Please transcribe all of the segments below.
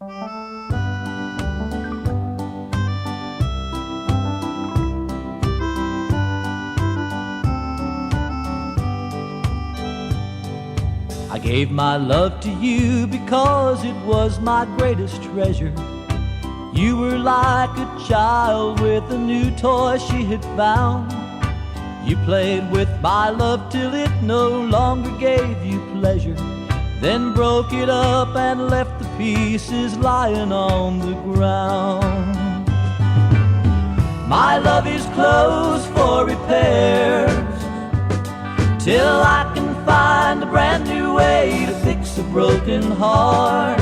I gave my love to you because it was my greatest treasure. You were like a child with a new toy she had found. You played with my love till it no longer gave you pleasure, then broke it up and left the pieces lying on the ground. My love is closed for repairs till I can find a brand new way to fix a broken heart.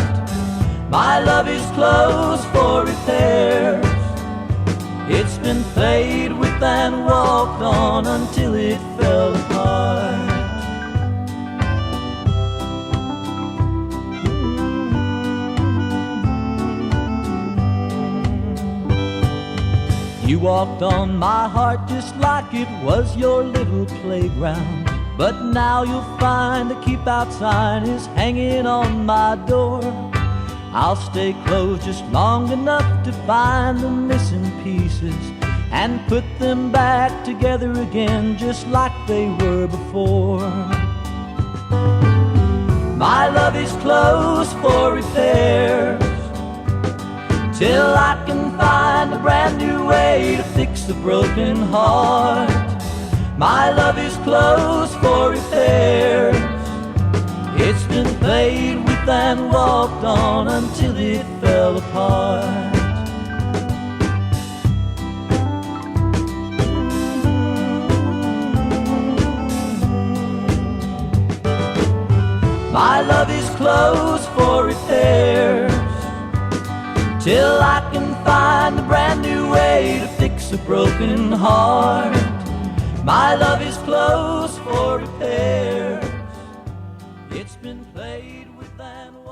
My love is closed for repairs. It's been played with and walked on until it fell apart. You walked on my heart just like it was your little playground. But now you'll find the keep out sign is hanging on my door. I'll stay closed just long enough to find the missing pieces and put them back together again just like they were before. My love is closed for repairs till I can find a brand new way to fix a broken heart. My love is closed for repairs. It's been played with and walked on until it fell apart. My love is closed for repairs till I can find a brand new way to fix a broken heart. My love is closed for repairs. It's been played with and